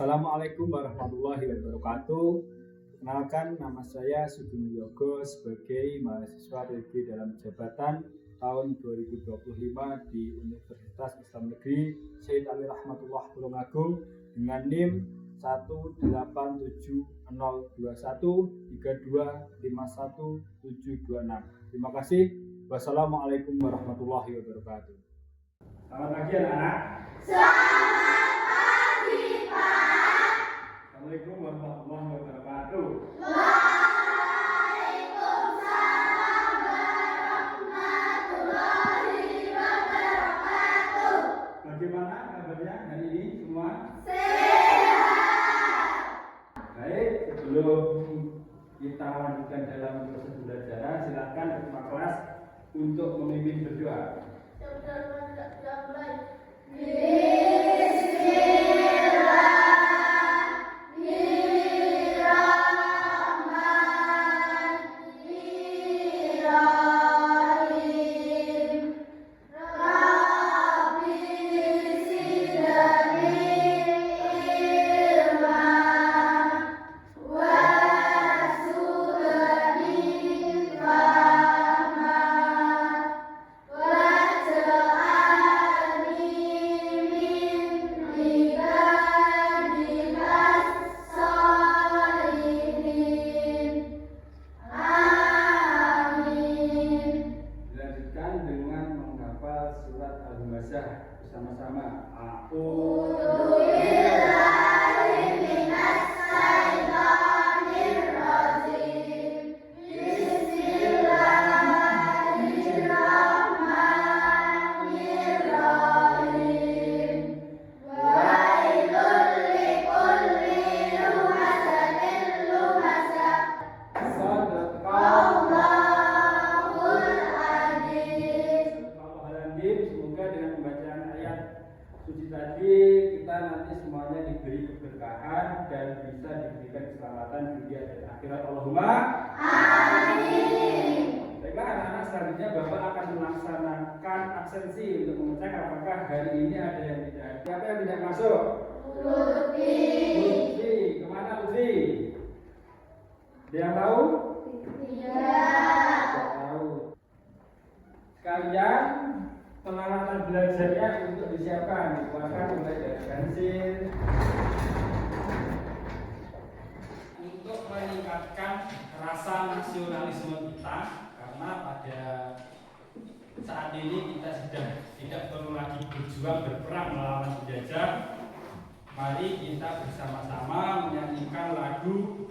Assalamualaikum warahmatullahi wabarakatuh. Perkenalkan, nama saya Sugeng Yogo sebagai mahasiswa PB dalam jabatan tahun 2025 di Universitas Islam Negeri Syed Ali Rahmatullah Tulungagung dengan NIM 1870213251726. Terima kasih. Wassalamualaikum warahmatullahi wabarakatuh. Selamat pagi anak-anak. Assalamualaikum warahmatullahi wabarakatuh. Waalaikumsalam warahmatullahi wabarakatuh. Bagaimana kabarnya hari ini semua? Sehat. Baik, sebelum kita lanjutkan dalam proses belajar, silakan ketua kelas untuk memimpin berdoa. Bersama-sama. Suci tadi kita nanti semuanya diberi keberkahan dan bisa diberikan keselamatan dunia dan akhirat. Allahumma amin. Baiklah anak-anak, selanjutnya Bapak akan melaksanakan absensi untuk mengecek apakah hari ini ada yang tidak. Siapa yang tidak masuk? Lutfi. Lutfi, kemana Lutfi? Ada yang tahu? Tidak. Tidak tahu. Sekalian peralatan belajarnya untuk disiapkan, dikeluarkan mulai dari pensil untuk meningkatkan rasa nasionalisme kita, karena pada saat ini kita sudah tidak perlu lagi berjuang berperang melawan penjajah. Mari kita bersama-sama menyanyikan lagu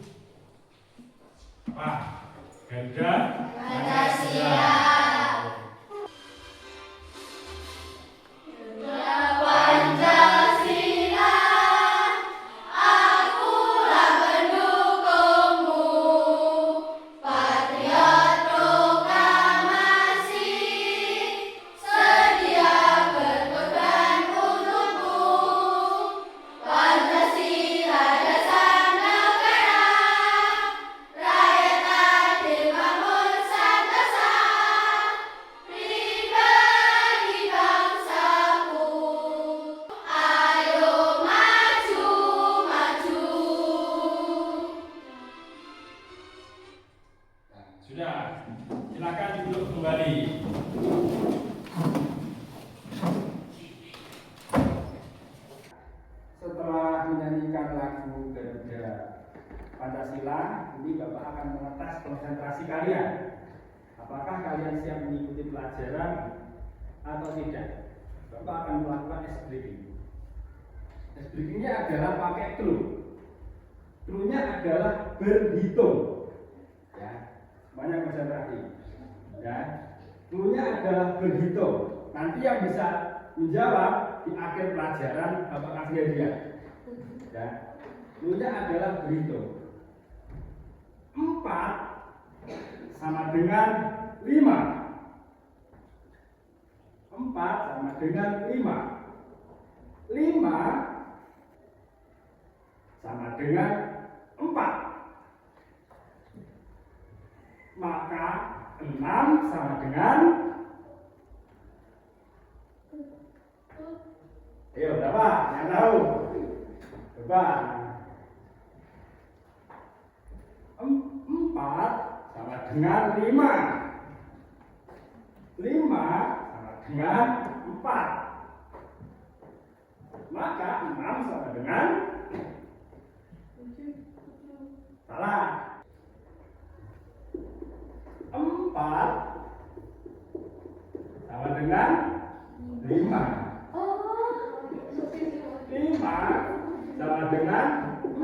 Garuda Pancasila. Sudah, silakan duduk kembali. Setelah menyanyikan lagu Garuda Pancasila, ini Bapak akan mengetes konsentrasi kalian. Apakah kalian siap mengikuti pelajaran atau tidak? Bapak akan melakukan ice breaking. Ice breakingnya adalah pakai clue. Clue-nya adalah berhitung. Banyak konsentrasi, ya. Clue-nya adalah berhitung. Nanti yang bisa menjawab di akhir pelajaran Bapak kasih hadiah. Ya. Clue-nya adalah berhitung. 4 sama dengan 5. 4 sama dengan 5. 5 sama dengan 4. Maka 6 sama dengan Ayo berapa? Yang tahu? depan. 4 sama dengan 5. 5 sama dengan 4. Maka 6 sama dengan salah. 4 sama dengan 5. 5 sama dengan 4.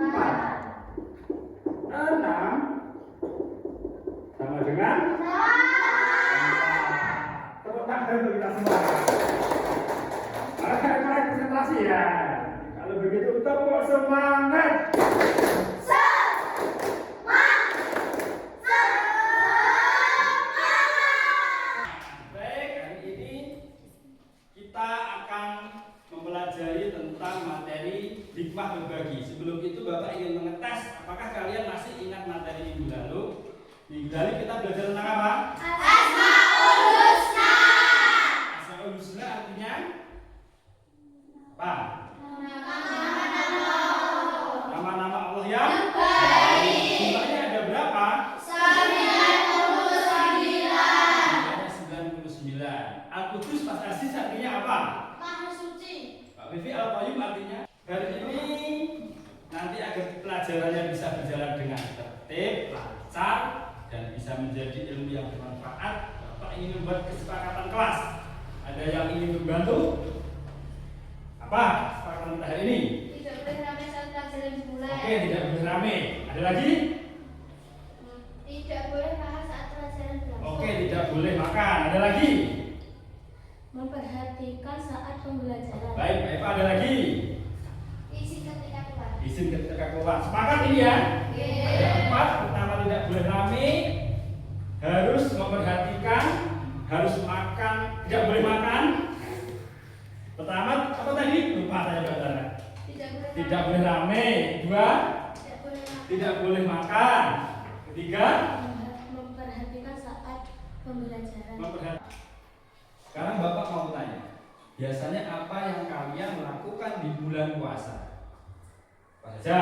6 sama dengan tepuk tangan untuk kita semua. Mari konsentrasi ya. Kalau begitu tepuk semangat. Baik, hari ini kita akan mempelajari tentang materi hikmah berbagi. Sebelum itu Bapak ingin mengetes apakah kalian masih ingat materi minggu lalu. Minggu lalu kita belajar tentang apa? Asmaul Husna. Asmaul Husna artinya apa? Nama-nama Allah yang baik. Jumlahnya ada berapa? 99. Al-Qudus Mas Aziz artinya apa? Maha Suci. Pak Vivi Al-Qayyum artinya hari ini nanti agar pelajarannya bisa berjalan dengan tertib, lancar, dan bisa menjadi ilmu yang bermanfaat. Bapak ingin membuat kesepakatan kelas. Ada yang ingin membantu? Apa kesepakatan kita hari ini? Tidak boleh ramai saat pelajaran dimulai. Oke, tidak boleh rame. Ada lagi? Tidak boleh makan saat pelajaran berlangsung. Oke, tidak boleh makan. Ada lagi? Memperhatikan saat pembelajaran. Baik, baik Pak. Ada lagi? Izin ketika keluar. Izin ketika keluar. Sepakat ini ya? Ada 4. Pertama, tidak boleh rame. Harus memperhatikan. Harus makan. Tidak boleh makan. Pertama, apa tadi? Lupa saya baca. Tidak boleh rame. 2, Tidak boleh makan. tidak boleh makan. 3, Memperhatikan saat pembelajaran. memperhatikan. Sekarang Bapak mau tanya, biasanya apa yang kalian lakukan di bulan puasa? Apa saja?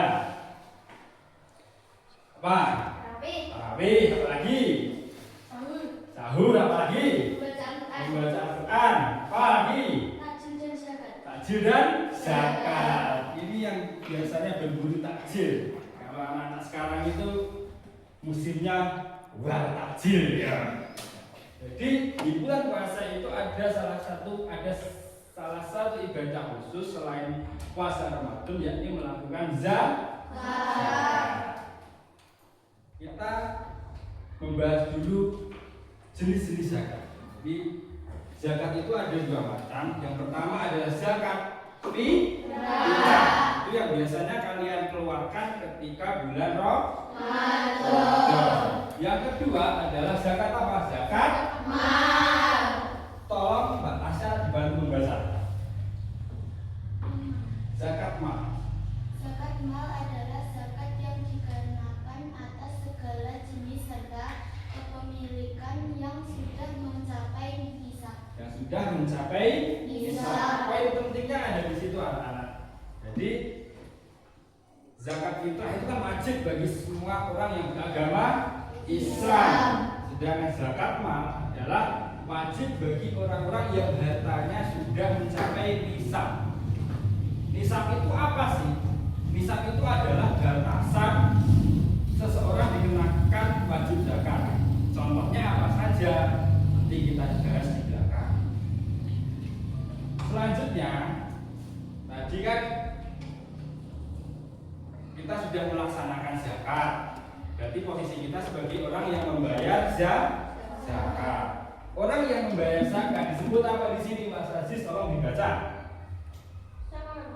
Apa? Rapi. Tarawih, apa lagi? Sahur. Sahur, apa lagi? Bacaan Quran. Membaca Al-Quran, apa lagi? Takjil dan zakat. Takjil dan zakat. Ini yang biasanya berburu takjil. Kalau anak-anak sekarang itu musimnya wah takjil ya. Jadi di bulan puasa itu ada salah satu ibadah khusus selain puasa Ramadan, yakni melakukan zakat. Kita membahas dulu jenis-jenis zakat. Jadi zakat itu ada 2 macam. Yang pertama adalah zakat fitrah. Itu yang biasanya kalian keluarkan ketika bulan Ramadan. Yang kedua adalah zakat apa? Zakat Mal. Tolong Mbak Tasya dibantu membaca. Zakat mal. Zakat mal adalah zakat yang dikenakan atas segala jenis harta kepemilikan yang sudah mencapai nisab. Yang sudah mencapai Nisab. Poin pentingnya ada di situ anak-anak. Jadi zakat fitrah itu kan wajib bagi semua orang yang beragama Islam. Sedangkan zakat mal adalah wajib bagi orang-orang yang hartanya sudah mencapai nisab. Nisab itu apa sih? Nisab itu adalah batasan seseorang dikenakan wajib zakat. Contohnya apa saja? Nanti kita bahas di belakang. Selanjutnya, tadi kan kita sudah melaksanakan zakat. Berarti posisi kita sebagai orang yang membayar zakat. Orang yang membayar zakat disebut apa di sini, Mas Aziz? Tolong dibaca.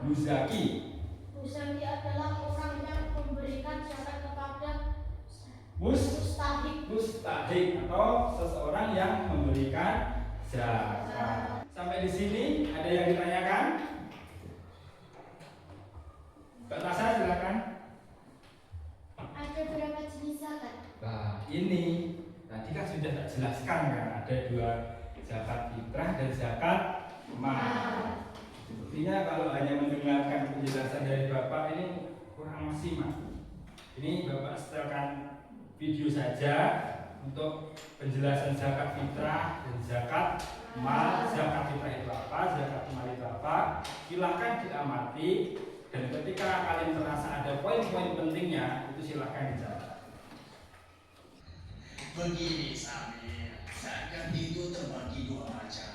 Muzaki. Muzaki adalah orang yang memberikan zakat kepada Mustahik atau seseorang yang memberikan zakat. Sampai di sini ada yang ditanyakan? Mbak Tasya silakan. Ada berapa jenis zakat? Nah, ini tadi kan sudah tak jelaskan kan, ada 2 zakat fitrah dan zakat mal. Seperti Sepertinya kalau hanya mendengarkan penjelasan dari Bapak ini kurang maksimal. Ini Bapak setelkan video saja untuk penjelasan zakat fitrah dan zakat mal. Zakat fitrah itu apa, zakat mal itu apa. Silakan diamati, dan ketika kalian merasa ada poin-poin pentingnya, itu silakan dicatat. Begini Samir, zakat itu terbagi dua macam.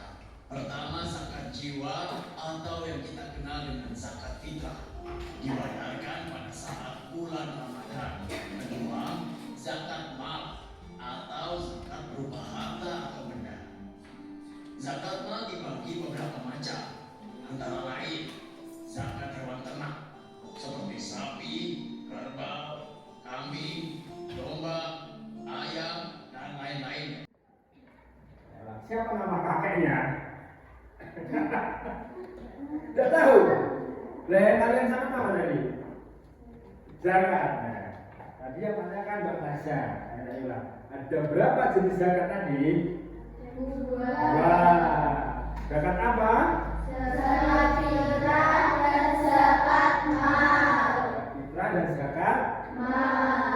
Pertama, zakat jiwa atau yang kita kenal dengan zakat fitrah, dibayarkan pada saat bulan Ramadan. Kedua, zakat mal atau zakat berupa harta atau benda. Zakat mal dibagi beberapa macam, antara lain zakat hewan ternak seperti sapi, kerbau, kambing, domba, ayam, dan lain-lain. Siapa nama kakeknya? Tidak tahu. Kalian sama apa tadi? Zakat. Nah, tadi yang tanyakan Mbak Tasya. Ada berapa jenis zakat tadi? Dua. Zakat apa? Zakat fitrah dan zakat mal. Fitrah dan zakat Mal.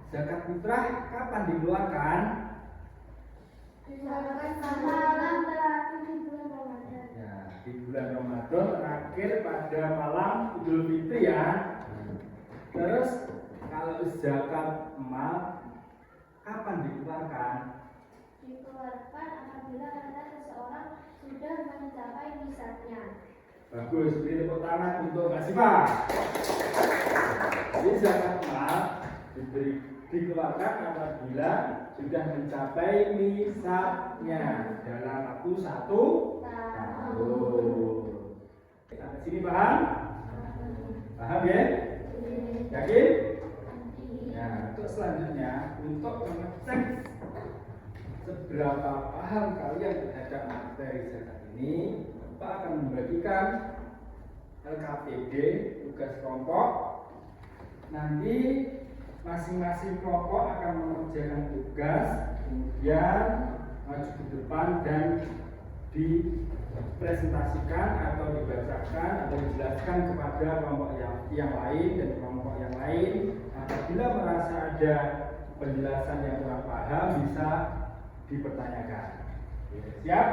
Zakat fitrah kapan dikeluarkan? Zakat malam terakhir di bulan Ramadan. Ya, di bulan Ramadan terakhir pada malam Idul Fitri ya. Terus kalau zakat mal kapan dikeluarkan? Dikeluarkan apabila harta seseorang sudah mencapai nisabnya. Bagus, beri tepuk tangan untuk Mbak Siva. Jadi zakat mal dikeluarkan apabila sudah mencapai nisabnya dalam waktu 1 tahun. Sampai sini paham? Paham ya? Yakin? Nah, untuk selanjutnya untuk mengecek seberapa paham kalian terhadap materi zakat ini, Bapak akan membagikan LKPD tugas kelompok. Nanti masing-masing kelompok akan mengerjakan tugas, kemudian maju ke depan dan dipresentasikan atau dibacakan atau dijelaskan kepada kelompok yang lain dan kelompok yang lain. Apabila merasa ada penjelasan yang kurang paham, bisa dipertanyakan. Siap?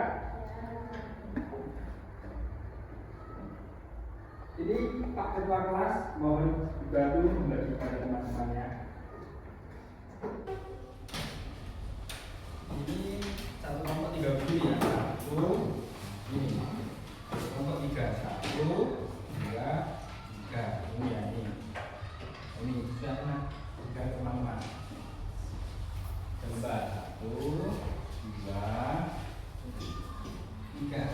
Jadi Pak Ketua Kelas mohon dibantu membagi kepada teman-temannya. Ini satu kelompok 3 begini ya. Satu, ini kelompok 3. 1, 2, 3. Ini ya ini. Ini sudah pernah tiga teman-teman. Coba 1, 2, 3.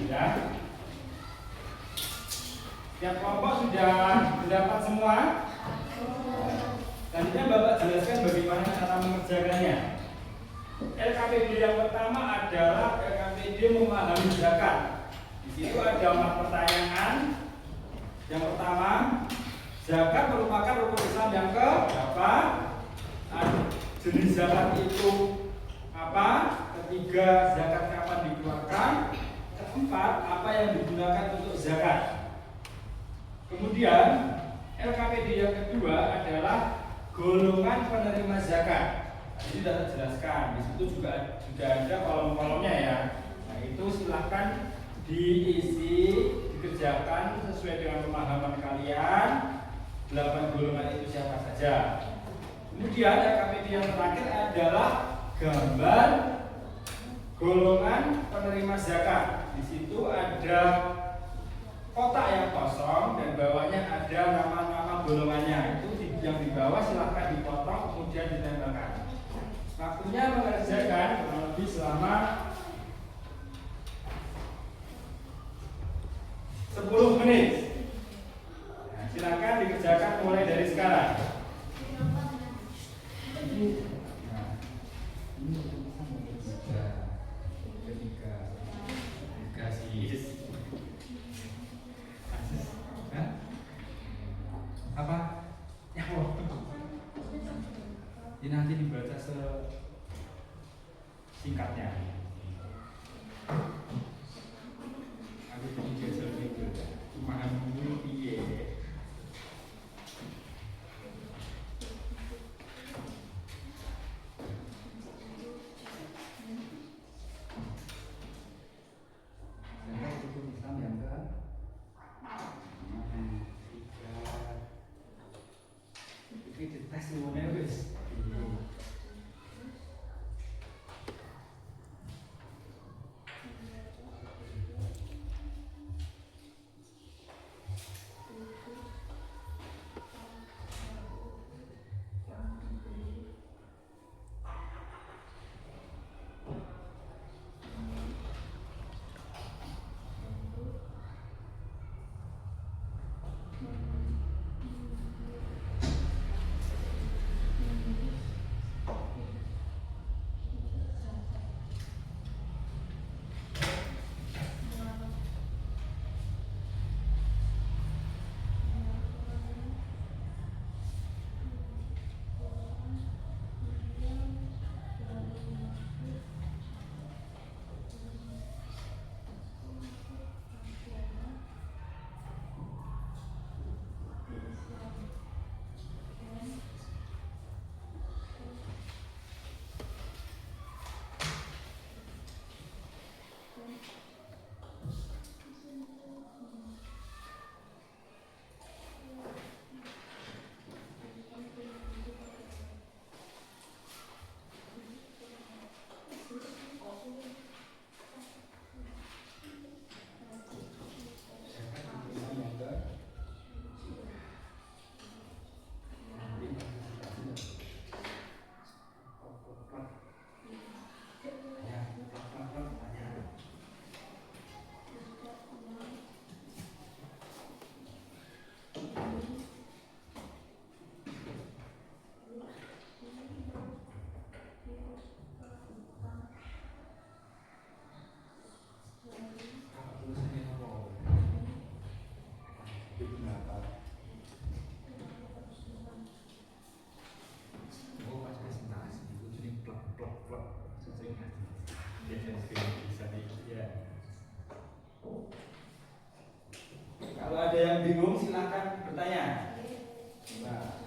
Ya. Tiap kelompok sudah mendapat semua. Selanjutnya Bapak jelaskan bagaimana cara mengerjakannya. LKPD yang pertama adalah LKPD memahami zakat. Di situ ada 4 pertanyaan. Yang pertama, zakat merupakan rukun Islam yang keberapa? Jenis zakat itu apa? Ketiga, zakat kapan dikeluarkan? Keempat, apa yang digunakan untuk zakat? Kemudian LKPD yang kedua adalah golongan penerima zakat. Ini sudah terjelaskan. Di situ juga ada kolom-kolomnya ya. Nah itu silahkan diisi, dikerjakan sesuai dengan pemahaman kalian. 8 golongan itu siapa saja. Kemudian LKPD yang terakhir adalah gambar golongan penerima zakat. Di situ ada kotak yang kosong dan bawahnya ada nama-nama golongannya. Itu yang di bawah silahkan dipotong kemudian ditempelkan. Waktunya mengerjakan kurang lebih selama 10 menit. Nah, silakan dikerjakan mulai dari sekarang. Apa? Ya, Ini nanti dibaca singkatnya. Aku jadi jajal gitu. Cuma ngomong piye. Semuanya wis. Kalau ada yang bingung silahkan bertanya. Nah.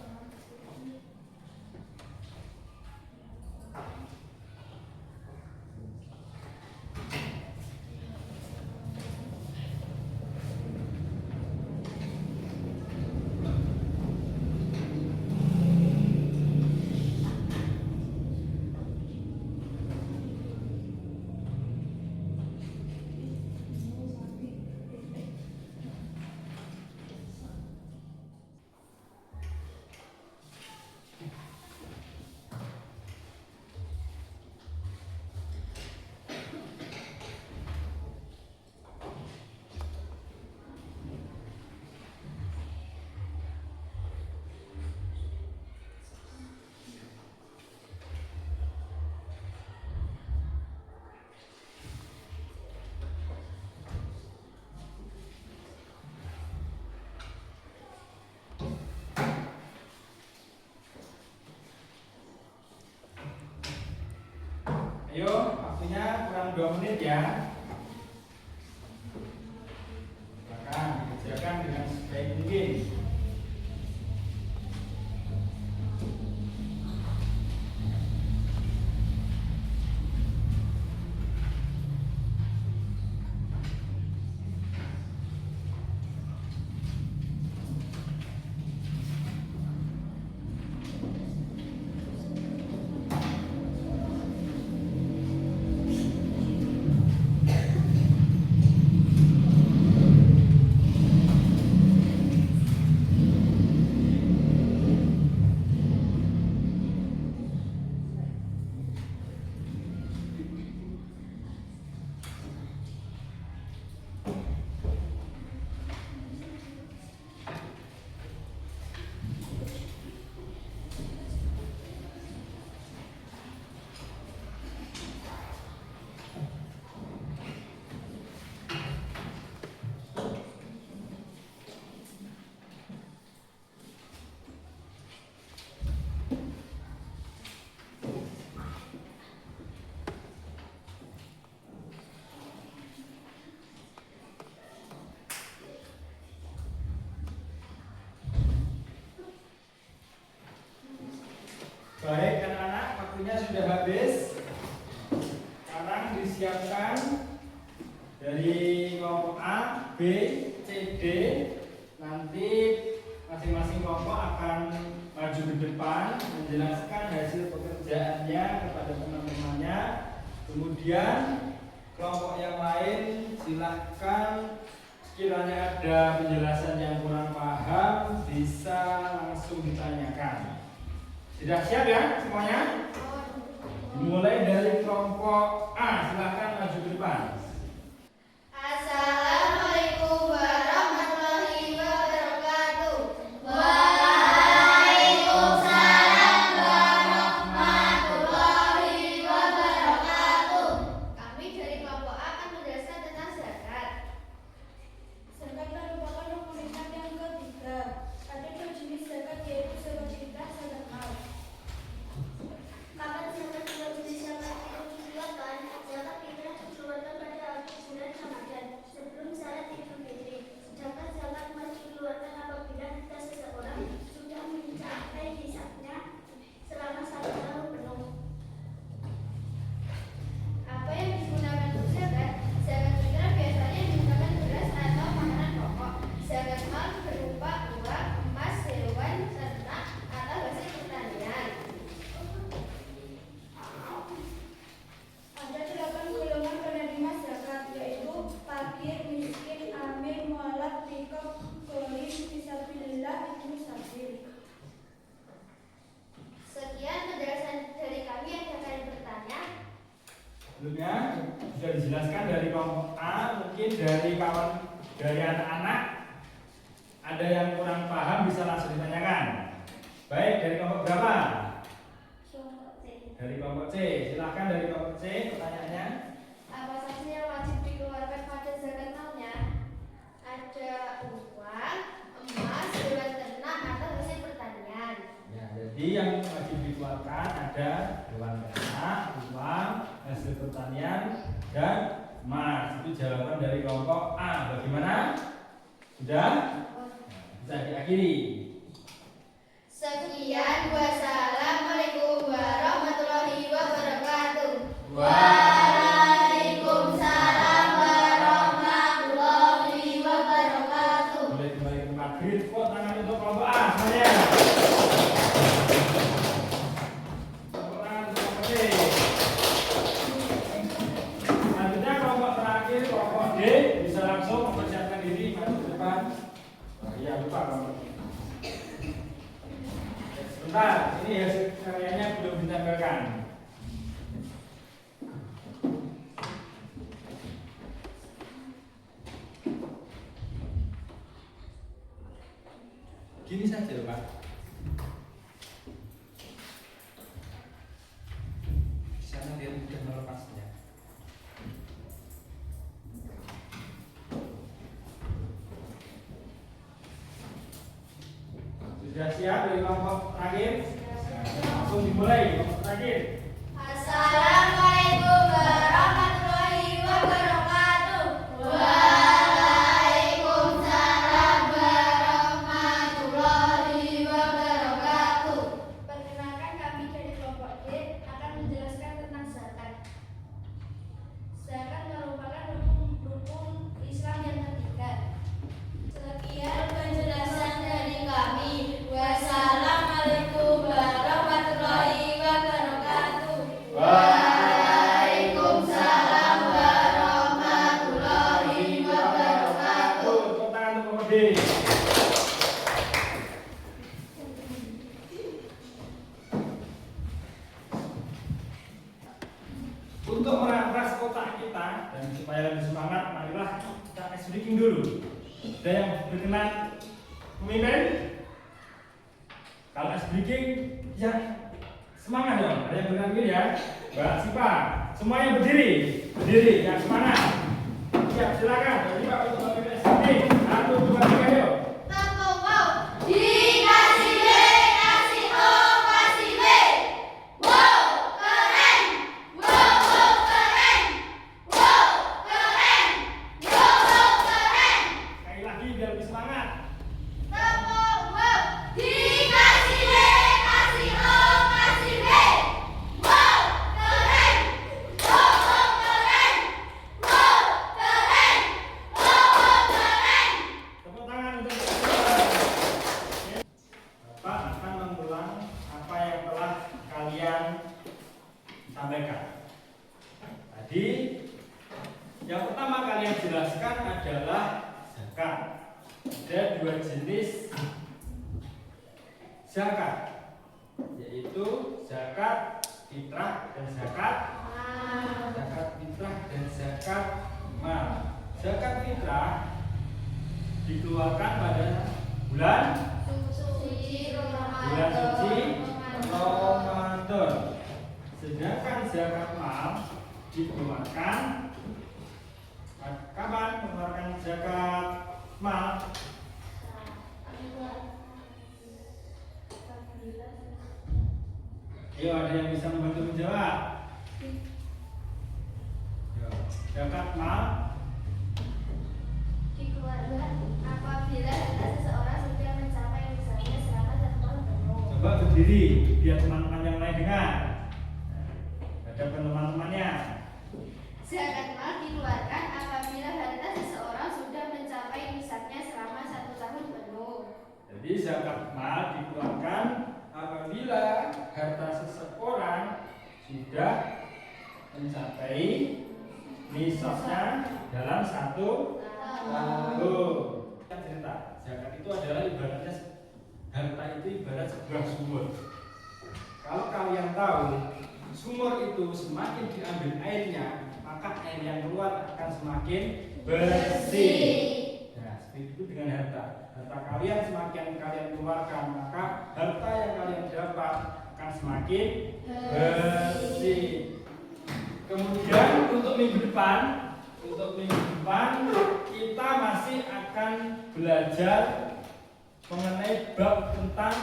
Ayo, waktunya kurang 2 menit ya. Silakan dikerjakan dengan sebaik mungkin. sudah habis. Sekarang disiapkan dari kelompok A, B, C, D. Nanti masing-masing kelompok akan maju ke depan menjelaskan hasil pekerjaannya kepada teman-temannya. Kemudian kelompok yang lain silahkan sekiranya ada penjelasan yang kurang paham bisa langsung ditanyakan. Sudah siap ya semuanya? Dimulai dari kelompok A, silahkan maju ke depan. Assalamualaikum warahmatullahi wabarakatuh. Waalaikumsalam warahmatullahi wabarakatuh. Kami dari kelompok A akan menjelaskan tentang zakat. Zakat merupakan rukun Islam yang ketiga. Ada dua jenis zakat, yaitu zakat fitrah, zakat mal. Kapan zakat dua jenis zakat itu dikeluarkan? Zakat fitrah dikeluarkan pada akhir bulan Ramadan sebelum salat Idul Fitri. Sedangkan zakat mal dikeluarkan apabila harta seseorang sudah mencapai hisabnya selama 1 tahun penuh. Apa yang digunakan untuk zakat? Zakat fitrah biasanya menggunakan beras atau makanan pokok. Zakat mal berupa uang, emas, hewan, ternak atau hasil pertanian. Ada 8 golongan penerima zakat, yaitu fakir, miskin, amil, mualaf, rikab, gharim, fisabilillah, ibnu sabil. Sekian penjelasan dari kami. Ada kalian bertanya? Sebelumnya sudah dijelaskan dari kelompok A, mungkin dari kawan dari anak-anak ada yang kurang paham bisa langsung ditanyakan. Baik, dari kelompok berapa? Dari kelompok C, silahkan dari kelompok C pertanyaannya. Apa saja yang wajib dikeluarkan pada zakat malnya? Ada uang, emas, hewan ternak atau hasil pertanian. Ya, jadi yang wajib dikeluarkan ada hewan ternak, uang, hasil pertanian, dan emas. Itu jawaban dari kelompok A. Bagaimana? Sudah? Bisa diakhiri. Sekian, wassalamualaikum warahmatullahi wabarakatuh. Waalaikumsalam warahmatullahi wabarakatuh. Boleh kembali ke tempat. Great vote tangan untuk kelompok A semuanya. Tepuk tangan untuk kelompok C. Selanjutnya kelompok terakhir, kelompok D, bisa langsung mempersiapkan diri maju ke depan. Iya, lupa kelompok D. Sebentar, ini hasil karyanya belum ditempelkan. Gini saja loh, Pak. Di sana dia mudah melepasnya. Sudah siap dari kelompok terakhir? Langsung dimulai kelompok terakhir. Assalamualaikum warahmatullahi wabarakatuh. Waalaikumsalam warahmatullahi wabarakatuh. Perkenalkan, kami dari kelompok D akan menjelaskan tentang zakat. Zakat merupakan rukun Islam yang ketiga. Sekian penjelasan dari kami. Wassalamualaikum warahmatullahi wabarakatuh. Waalaikumsalam warahmatullahi wabarakatuh. Tepuk tangan untuk kelompok D. Untuk merampas kotak kita dan supaya lebih semangat, marilah kita ice breaking dulu. Ada yang berkenan memimpin? Kalau ice breaking, ya semangat dong. Ada yang berkenan gini ya, Mbak Sipa. Semuanya berdiri, yang semangat. Siap, silakan. Jadi Pak untuk melakukan ice breaking. 1, 2, 3, yuk. Tepuk wow. Dikasih B, kasih O, kasih B. Wow, keren. Wow, keren. Wow, keren. Wow, keren. Sekali lagi biar lebih semangat. Tepuk wow. Dikasih B, kasih O, kasih B. Wow, zakat, yaitu zakat fitrah dan zakat fitrah dan zakat mal. Zakat fitrah dikeluarkan pada bulan suci Ramadan. Sedangkan zakat mal dikeluarkan kapan? Mengeluarkan zakat mal? Ayo, ada yang bisa membantu menjawab? Zakat mal dikeluarkan apabila harta seseorang sudah mencapai misalnya selama 1 tahun penuh. coba berdiri biar teman-teman yang lain dengar. Ada teman-temannya. Zakat mal dikeluarkan apabila harta seseorang sudah mencapai misalnya selama 1 tahun penuh. Jadi zakat mal dikeluarkan apabila harta seseorang sudah mencapai nisabnya dalam 1 tahun. Yang cerita, zakat itu adalah ibaratnya harta itu ibarat sebuah sumur. Kalau kalian tahu sumur itu semakin diambil airnya, maka air yang keluar akan semakin bersih. Nah, seperti itu dengan harta. Harta kalian semakin kalian keluarkan, maka harta yang kalian dapat akan semakin bersih. Kemudian untuk minggu depan kita masih akan belajar mengenai bab tentang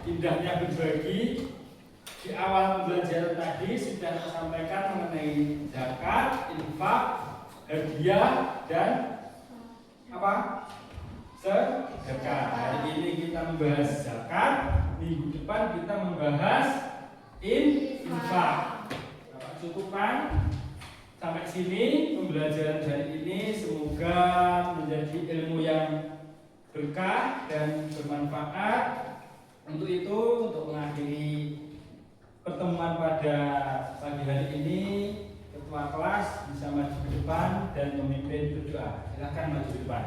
indahnya berbagi. Di awal pembelajaran tadi sudah disampaikan mengenai zakat, infak, hadiah, dan apa? Sedekah. Hari ini kita membahas zakat, minggu depan kita membahas infak. Bapak cukupkan sampai sini pembelajaran hari ini, semoga menjadi ilmu yang berkah dan bermanfaat. Untuk itu, untuk mengakhiri pertemuan pada pagi hari ini, ketua kelas bisa maju ke depan dan memimpin berdoa. Silakan maju ke depan.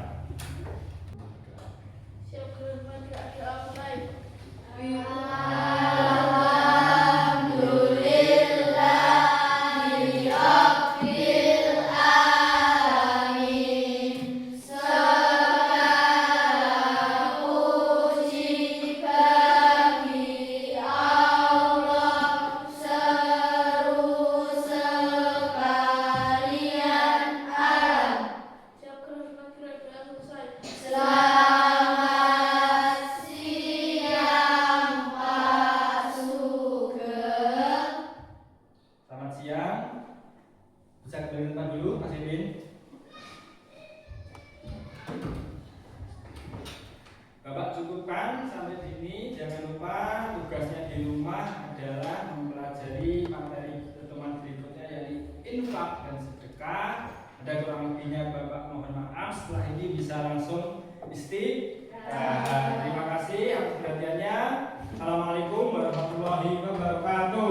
Selamat siang. Bisa kembali ke tempat dulu, Mas Edwin. Bapak cukupkan sampai sini. Jangan lupa tugasnya di rumah adalah mempelajari materi pertemuan berikutnya, yaitu infak dan sedekah. Ada kurang lebihnya Bapak mohon maaf. Setelah ini bisa langsung istirahat. Terima kasih atas perhatiannya. Assalamualaikum warahmatullahi wabarakatuh.